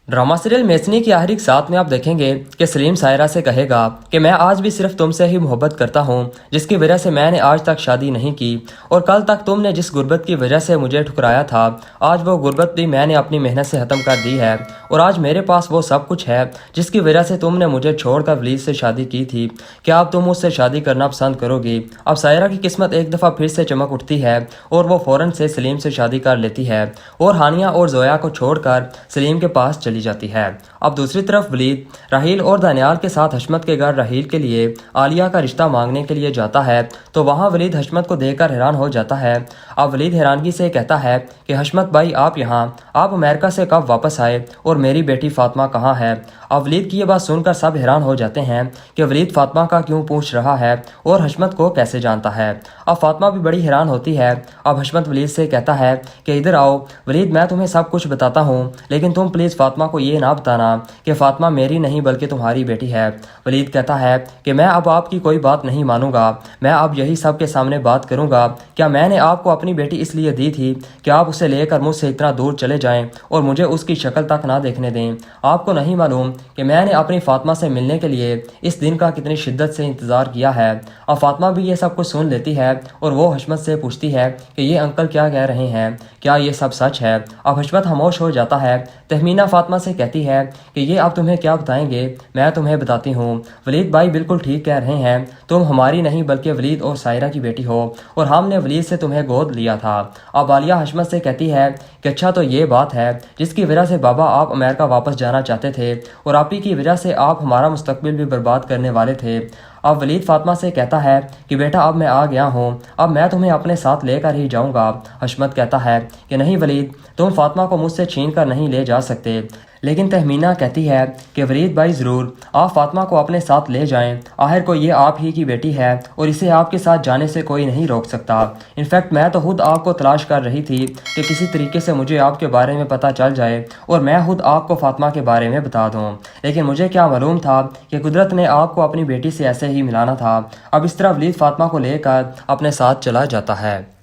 Drama serial मेसनी की आखिरी साथ में आप देखेंगे कि सलीम सायरा से कहेगा कि मैं आज भी सिर्फ तुमसे ही मोहब्बत करता हूँ, जिसकी वजह से मैंने आज तक शादी नहीं की, और कल तक तुमने जिस गुर्बत की वजह से मुझे ठुकराया था, आज वो गुर्बत भी मैंने अपनी मेहनत से ख़त्म कर दी है, और आज मेरे पास वो सब कुछ है जिसकी वजह से तुमने मुझे छोड़कर वलीद से शादी की थी। क्या अब तुम मुझसे शादी करना पसंद करोगी? अब सायरा की किस्मत एक दफ़ा फिर से चमक उठती है और वो फ़ौरन से सलीम से शादी कर लेती है और हानिया और जोया को छोड़कर सलीम के पास चली जाती है। अब दूसरी तरफ वलीद राहील और दानियाल के साथ हशमत के घर राहील के लिए आलिया का रिश्ता मांगने के लिए जाता है, तो वहाँ वलीद हशमत को देखकर हैरान हो जाता है। अब वलीद हैरानगी से कहता है कि हशमत भाई आप यहाँ, आप अमेरिका से कब वापस आए और मेरी बेटी फातिमा कहाँ है? अब वलीद की ये बात सुनकर सब हैरान हो जाते हैं कि वलीद फातिमा का क्यों पूछ रहा है और हशमत को कैसे जानता है। अब फातिमा भी बड़ी हैरान होती है। अब हशमत वलीद से कहता है कि इधर आओ वलीद, मैं तुम्हें सब कुछ बताता हूँ, लेकिन तुम प्लीज़ फातिमा को ये ना बताना कि फातिमा मेरी नहीं बल्कि तुम्हारी बेटी है। वलीद कहता है कि मैं अब आपकी कोई बात नहीं मानूंगा, मैं अब यही सब के सामने बात करूंगा। क्या मैंने आपको अपनी बेटी इसलिए दी थी कि आप उसे लेकर मुझसे इतना दूर चले जाएं और मुझे उसकी शक्ल तक ना देखने दें? आपको नहीं मालूम कि मैंने अपनी फातिमा से मिलने के लिए इस दिन का कितनी शिद्दत से इंतज़ार किया है। अब फातिमा भी ये सब कुछ सुन लेती है और वो हशमत से पूछती है कि ये अंकल क्या कह रहे हैं, क्या ये सब सच है? अब हशमत खामोश हो जाता है। तहमीना फातिमा से कहती है कि ये अब तुम्हें क्या बताएंगे, मैं तुम्हें बताती हूँ। वलीद भाई बिल्कुल ठीक कह रहे हैं, तुम हमारी नहीं बल्कि वलीद और सायरा की बेटी हो और हमने वलीद से तुम्हें गोद लिया था। अब आलिया हशमत से कहती है कि अच्छा तो ये बात है जिसकी वजह से बाबा आप अमेरिका वापस जाना चाहते थे और आप ही की वजह से आप हमारा मुस्तकबिल भी बर्बाद करने वाले थे। अब वलीद फातिमा से कहता है कि बेटा अब मैं आ गया हूँ, अब मैं तुम्हें अपने साथ लेकर ही जाऊँगा। हशमत कहता है कि नहीं वलीद, तुम फातिमा को मुझसे छीन कर नहीं ले जा सकते। लेकिन तहमीना कहती है कि वलीद भाई ज़रूर, आप फातिमा को अपने साथ ले जाएं, आखिर को ये आप ही की बेटी है और इसे आपके साथ जाने से कोई नहीं रोक सकता। इनफैक्ट मैं तो खुद आपको तलाश कर रही थी कि किसी तरीके से मुझे आपके बारे में पता चल जाए और मैं खुद आपको फातिमा के बारे में बता दूँ, लेकिन मुझे क्या मालूम था कि कुदरत ने आपको अपनी बेटी से ऐसे ही मिलाना था। अब इस तरह वलीद फातिमा को लेकर अपने साथ चला जाता है।